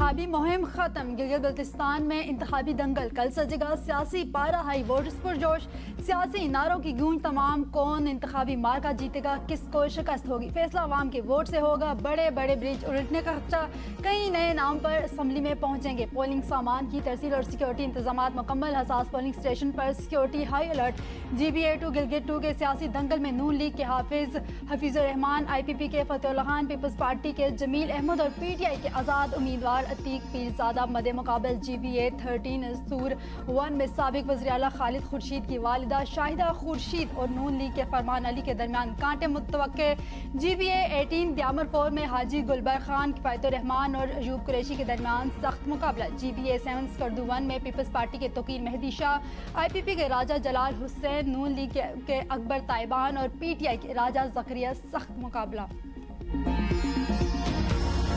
इंतखाबी मुहिम खत्म। गिलगित बल्तिस्तान में इंतखाबी दंगल, कल सजेगा सियासी पारा हाई, वोटर्स पुरजोश, सियासी नारों की गूंज तमाम। कौन इंतखाबी मार्का जीतेगा, किसको शिकस्त होगी, फैसला अवाम के वोट से होगा। बड़े बड़े ब्रिज उलटने का खर्चा, कई नए नाम पर असम्बली में पहुंचेंगे। पोलिंग सामान की तरसील और सिक्योरिटी इंतजाम मुकम्मल, हसास पोलिंग स्टेशन पर security high alert. GBA2 Gilgit 2 के सियासी दंगल में नून लीग के हफीजुर रहमान, IPP के फतेहुल्लाह खान, पीपल्स पार्टी के जमील अहमद और PTI के आज़ाद उम्मीदवार अतीक पीरज़ादा मदे मुकाबल। GBA13 सूर 1 में साबिक वज़ीर आला खालिद खुर्शीद की वालिदा शाहिदा खुर्शीद और नून लीग के फरमान अली के दरमियान कांटे मुतवक्के। GBA18 द्यामर 4 में हाजी गुलबर खान, किफ़ायतुर रहमान और अयूब कुरैशी के दरमियान सख्त मुकाबला। GBA7 स्कर्दू 1 में पीपल्स पार्टी के तोकीर मेहदी शाह, IPP के राजा जलाल हुसैन, नून लीग के अकबर ताइबान और PTI के राजा ज़करिया सख्त मुकाबला।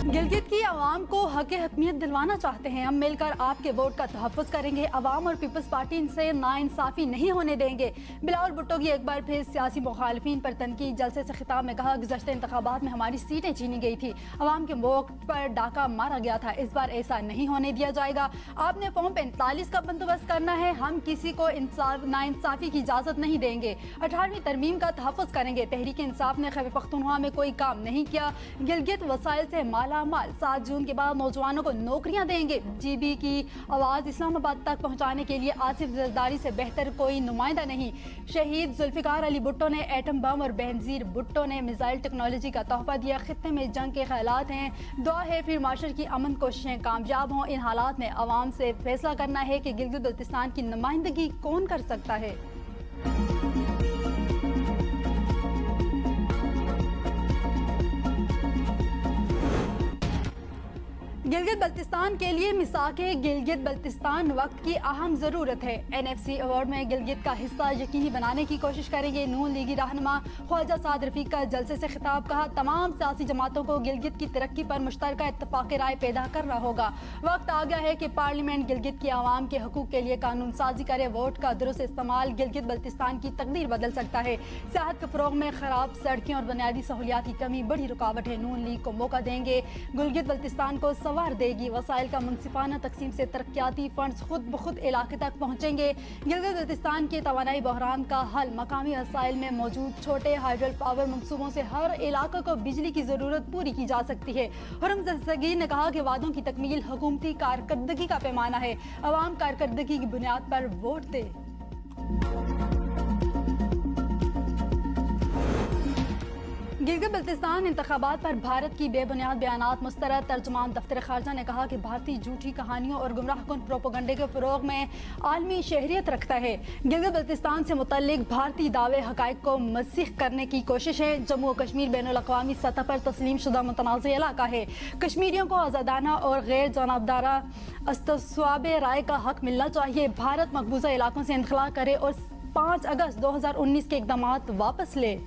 गिलगित की आवाम को हक हकमियत दिलवाना चाहते हैं, हम मिलकर आपके वोट का तहफ़्फ़ुज़ करेंगे। आवाम और पीपल्स पार्टी से नाइंसाफ़ी नहीं होने देंगे। बिलावल भुट्टो की एक बार फिर सियासी मुखालिफिन पर तनकीद। जलसे से खिताब में कहा, गुज़श्ता इंतखाबात में हमारी सीटें छीनी गई थी, आवाम के वोट पर डाका मारा गया था, इस बार ऐसा नहीं होने दिया जाएगा। आपने फॉर्म 45 का बंदोबस्त करना है, हम किसी को नाइंसाफ़ी की इजाज़त नहीं देंगे। 18वीं तरमीम का तहफ़्फ़ुज़ करेंगे। तहरीक इंसाफ ने खैबर पख्तूनख्वा में कोई काम नहीं किया, गिलगित वसाइल से माल 7 जून के बाद नौजवानों को नौकरियां देंगे। GB की आवाज़ इस्लामाबाद तक पहुंचाने के लिए आसिफ जरदारी से बेहतर कोई नुमाइंदा नहीं। शहीद जुल्फ़िकार अली भुट्टो ने एटम बम और बेनज़ीर भुट्टो ने मिसाइल टेक्नोलॉजी का तोहफा दिया। खित्ते में जंग के ख्यालात हैं, दुआ है फिर माशर की अमन कोशिशें कामयाब हों। इन हालात में आवाम से फैसला करना है कि गिलगित बल्तिस्तान की नुमाइंदगी कौन कर सकता है। गिलगित बल्तिस्तान के लिए मिसाके गिलगित बल्तिस्तान वक्त की अहम ज़रूरत है। NFC अवार्ड में गिलगित का हिस्सा यकीनी बनाने की कोशिश करेंगे। नून लीगी रहनुमा ख्वाजा साद रफीक का जलसे से खिताब, कहा तमाम सियासी जमातों को गिलगित की तरक्की पर मुश्तरका इत्तफाक़ राय पैदा करना होगा। वक्त आ गया है कि पार्लियामेंट गिलगित की आवाम के हकूक़ के लिए कानून साजी करे। वोट का दुरुस्त इस्तेमाल गिलगित बल्तिस्तान की तकदीर बदल सकता है। सियाहत के फ़रोग़ में ख़राब सड़कें और बुनियादी सहूलियात की कमी बड़ी रुकावट है। नून लीग को मौका देंगे, गिलगित बल्तिस्तान को देगी। वसाइल का मुनसिफाना तकसीम से तरक्याती फंड्स खुद ब खुद इलाके तक पहुँचेंगे। गिलगित बल्तिस्तान के तवानाई बहरान का हल मकामी वसाइल में मौजूद छोटे हाइड्रल पावर मंसूबों से हर इलाके को बिजली की ज़रूरत पूरी की जा सकती है। हुरम ज़रसगीर ने कहा कि वादों की तकमील हुकूमती कारकर्दगी का पैमाना है, अवाम कारकर्दगी की बुनियाद पर वोट दे। गिलगित बल्तिस्तान इंतखाबात पर भारत की बेबुनियाद बयानात मुस्तरद। तर्जुमान दफ्तर खारजा ने कहा कि भारतीय झूठी कहानियों और गुमराहकुन प्रोपोगंडे के फ़रोग़ में आलमी शहरियत रखता है। गिलगित बल्तिस्तान से मुतल्लिक भारतीय दावे हक़ाइक़ को मस्ख़ करने की कोशिश है। जम्मू और कश्मीर बैनुल-अक़वामी सतह पर तस्लीम शुदा मुतनाज़ इलाका है। कश्मीरियों को आज़ादाना और गैर जानिबदारा इस्तिस्वाबे राय का हक़ मिलना चाहिए। भारत मकबूजा इलाकों से इनखला करे और 5 अगस्त 2019 के इक़दामात वापस ले।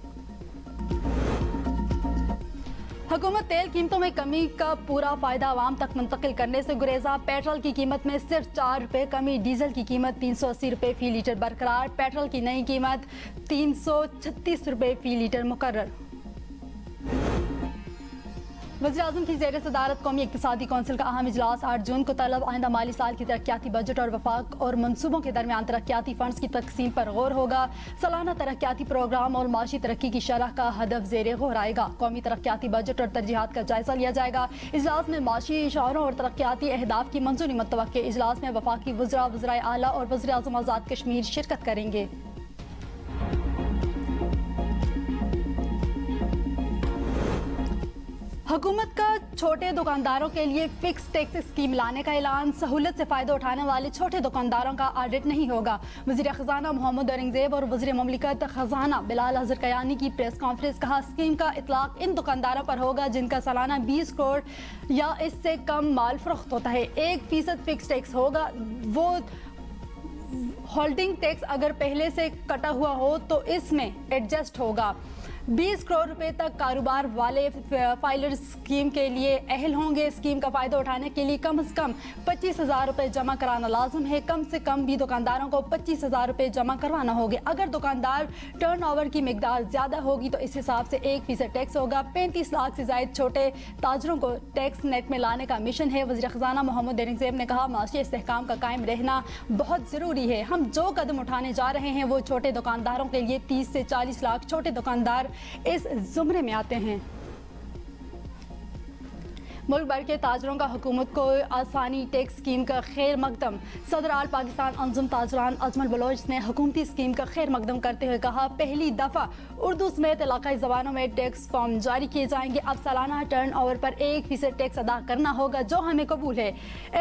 हुकूमत तेल कीमतों में कमी का पूरा फ़ायदा आवाम तक मुंतकिल करने से गुरेजा। पेट्रोल की कीमत में सिर्फ 4 रुपये कमी, डीजल की कीमत 380 रुपये फ़ी लीटर बरकरार। पेट्रोल की नई कीमत 336 रुपये फ़ी लीटर मुकर्रर। वज़ीर-ए-आज़म की ज़ेर सदारत कौमी इक़्तिसादी कौंसिल का अहम इजलास 8 जून को तलब। आइंदा माली साल की तरक्याती बजट और वफाक और मनसूबों के दरमियान तरक्याती फ़ंड्स की तकसीम पर गौर होगा। सालाना तरक्याती प्रोग्राम और माशी तरक्की की शरह का हदफ ज़ेर गौर आएगा। कौमी तरक्याती बजट और तरजीहात का जायज़ा लिया जाएगा। इजलास में माशी इशारों और तरक्याती अहदाफ की मंजूरी मुतवक्के। इजलास में वफाकी वज़रा, वज़राए आला और वज़ीर-ए-आज़म आज़ाद कश्मीर शिरकत करेंगे। हुकूमत का छोटे दुकानदारों के लिए फिक्स टैक्स स्कीम लाने का ऐलान। सहूलत से फ़ायदा उठाने वाले छोटे दुकानदारों का ऑडिट नहीं होगा। वज़ीर ख़ज़ाना मोहम्मद औरंगज़ेब और वज़ीर ममलिकत ख़ज़ाना बिलाल हज़र कयानी की प्रेस कॉन्फ्रेंस। कहा, स्कीम का इतलाक़ इन दुकानदारों पर होगा जिनका सालाना 20 करोड़ या इससे कम माल फ़रोख्त होता है। 1% फिक्स टैक्स होगा। वो होल्डिंग टैक्स अगर पहले से कटा हुआ हो तो इसमें एडजस्ट होगा। 20 करोड़ रुपए तक कारोबार वाले फाइलर स्कीम के लिए अहल होंगे। स्कीम का फ़ायदा उठाने के लिए कम से कम 25,000 रुपये जमा कराना लाजम है। कम से कम भी दुकानदारों को 25,000 रुपये जमा करवाना होगा। अगर दुकानदार टर्नओवर की मिकदार ज़्यादा होगी तो इस हिसाब से 1% टैक्स होगा। 35 लाख से ज़ायद छोटे ताजरों को टैक्स नेट में लाने का मिशन है। वज़ीर ख़ज़ाना मोहम्मद औरंगज़ेब ने कहा, माशी इस्तेहकाम का कायम रहना बहुत ज़रूरी है। हम जो कदम उठाने जा रहे हैं वो छोटे दुकानदारों के लिए 30 से 40 लाख छोटे दुकानदार इस जुमरे में आते हैं। मुल्क भर के ताजरों का हुकूमत को आसानी टैक्स स्कीम का खैर मकदम। सदर आल पाकिस्तान अंजुम ताजरान अजमल बलोच ने हुकूमती स्कीम का खैर मकदम करते हुए कहा, पहली दफ़ा उर्दू समेत इलाकाई ज़बानों में टैक्स फॉर्म जारी किए जाएंगे। अब सालाना टर्न ओवर पर 1% टैक्स अदा करना होगा, जो हमें कबूल है।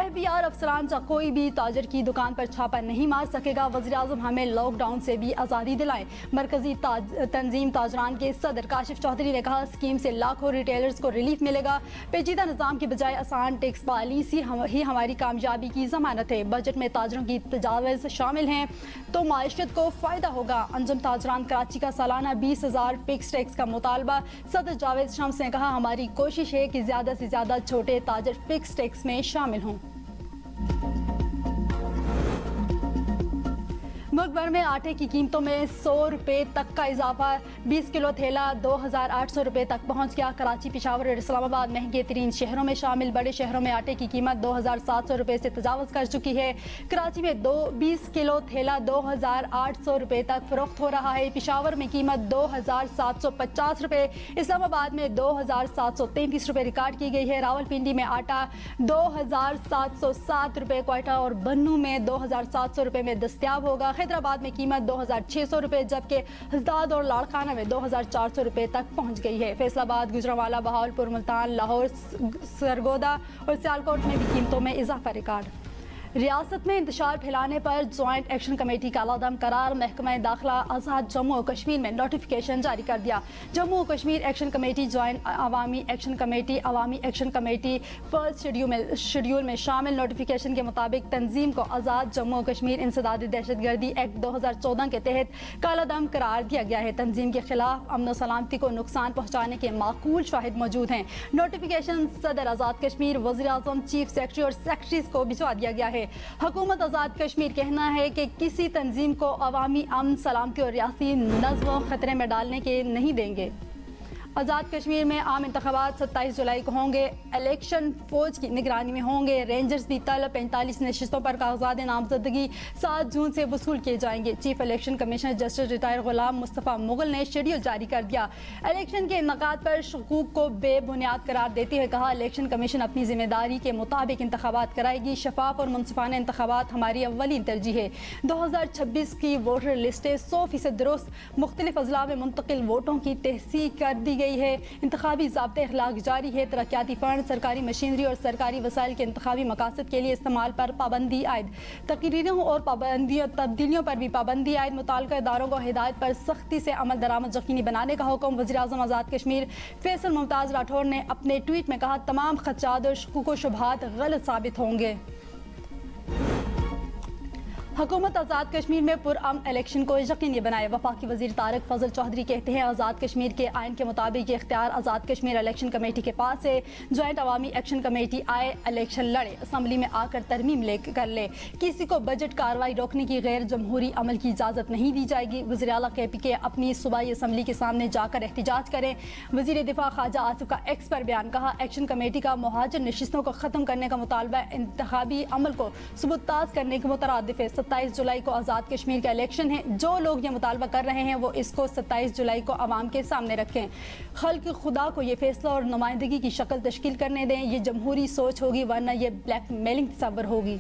FBI अफसरान से कोई भी ताजर की दुकान पर छापा नहीं मार सकेगा। वज़ीर आज़म हमें लॉकडाउन से भी आज़ादी दिलाएं। मरकजी तंजीम ताजरान के सदर काशिफ चौधरी ने कहा, स्कीम से लाखों रिटेलर्स को रिलीफ मिलेगा। पेचीदा निज़ाम की बजाय आसान टैक्स पॉलिसी ही हमारी कामयाबी की ज़मानत है। बजट में ताजरों की तजावज़ शामिल हैं तो माइशत को फ़ायदा होगा। अंजुम ताजरान कराची का सालाना 20,000 फिक्स टैक्स का मुतालबा। सदर जावेद शम्स ने कहा, हमारी कोशिश है कि ज़्यादा से ज़्यादा छोटे ताजर फिक्स टैक्स में शामिल हों। मुल्क भर में आटे की कीमतों में 100 रुपये तक का इजाफा। 20 किलो थैला 2,800 रुपये तक पहुंच गया। कराची, पेशावर और इस्लामाबाद महंगे तरीन शहरों में शामिल। बड़े शहरों में आटे की कीमत 2,700 रुपये से तजावज़ कर चुकी है। कराची में 20 किलो थैला 2,800 रुपये तक फरोख्त हो रहा है। पेशावर में कीमत 2,750 रुपये, इस्लामाबाद में 2,733 रुपये रिकॉर्ड की गई है। रावलपिंडी में आटा 2,707 रुपये, क्वेटा और बन्नू में 2,700 रुपये में दस्तियाब होगा। हैदराबाद में कीमत 2,600 रुपये, जबकि हसदाद और लाड़काना में 2,400 रुपये तक पहुंच गई है। फैसलाबाद, गुजरांवाला, बहावलपुर, मुल्तान, लाहौर, सरगोदा और सियालकोट में भी कीमतों में इजाफा रिकॉर्ड। रियासत में इंतशार फैलाने पर जॉइंट एक्शन कमेटी का अलादम करार। महकमा दाखिला आज़ाद जम्मू और कश्मीर में नोटिफिकेशन जारी कर दिया। जम्मू और कश्मीर एक्शन कमेटी, जॉइंट अवामी एक्शन कमेटी, अवामी एक्शन कमेटी फर्स्ट शेड्यूल में शामिल। नोटिफिकेशन के मुताबिक तंजीम को आज़ाद जम्मू और कश्मीर इंसदादी दहशतगर्दी एक्ट 2014 के तहत कालादम करार दिया गया है। तंजीम के खिलाफ अमन व सलामती को नुकसान पहुँचाने के माकूल शाहिद मौजूद हैं। नोटिफिकेशन सदर आज़ाद कश्मीर, वज़ीर आज़म, चीफ सेक्रेटरी और सेक्रेटरीज को भिजवा दिया गया है। हुकूमत आज़ाद कश्मीर कहना है कि किसी तंजीम को अवामी अमन, सलामती और रियासी नज़्म खतरे में डालने के नहीं देंगे। आज़ाद कश्मीर में आम इंतखाबात 27 जुलाई को होंगे। इलेक्शन फौज की निगरानी में होंगे। रेंजर्स भी तलब 45 नशिस्तों पर कागजात नामजदगी 7 जून से वसूल किए जाएंगे। Chief election commissioner justice retire Ghulam Mustafa Mughal ने शेड्यूल जारी कर दिया। इलेक्शन के इनकाद पर शकूक को बेबुनियाद करार देते हुए कहा, इलेक्शन कमीशन अपनी जिम्मेदारी के मुताबिक इंतखाबात कराएगी। शफाफ और मुनसिफाना इंतखाबात हमारी अव्वलीन तरजीह है। 2026 की वोटर लिस्टें 100% दुरुस्त। मुख्तलिफ अजला में मुंतकिल वोटों की तहसीक कर दी गई है। इंतखाबी ज़ाब्ते अखलाक जारी है। तरक्याती फंड, सरकारी मशीनरी और सरकारी वसाइल के इंतखाबी मकासद के लिए इस्तेमाल पर पाबंदी आयद। तकरीरों और तब्दीलियों पर भी पाबंदी आयद। मुताल्लिका इदारों को हिदायत पर सख्ती से अमल दरामद यकीनी बनाने का हुक्म। वज़ीर आज़म आज़ाद कश्मीर फैसल मुमताज़ राठौर ने अपने ट्वीट में कहा, तमाम खदशात और शकूक व शुबहात गलत साबित होंगे। हुकूमत आज़ाद कश्मीर में पुरअमन इलेक्शन को यकीनी बनाए। वफाकी वज़ीर तारिक फजल चौधरी कहते हैं, आज़ाद कश्मीर के आइन के मुताबिक ये इख्तियार आज़ाद कश्मीर इलेक्शन कमेटी के पास है। जॉइंट अवामी एक्शन कमेटी आए, इलेक्शन लड़े, असम्बली में आकर तरमीम कर ले। किसी को बजट कार्रवाई रोकने की गैर जमहूरी अमल की इजाज़त नहीं दी जाएगी। वज़ीर आला KPK अपनी सूबाई असम्बली के सामने जाकर एहतजाज करें। वज़ीर दिफा ख्वाजा आसिफ का एक्स पर बयान। कहा, एक्शन कमेटी का मुहाजिर नशिस्तों को ख़त्म करने का मुतालबा इंतखाबी अमल को सबूताज करने के मुतरादिफ है। 27 जुलाई को आज़ाद कश्मीर का इलेक्शन है। जो लोग ये मुतालबा कर रहे हैं वो इसको 27 जुलाई को आवाम के सामने रखें। खल्क खुदा को ये फैसला और नुमाइंदगी की शक्ल तश्कील करने दें। ये जमहूरी सोच होगी, वरना ये ब्लैक मेलिंग तस्वर होगी।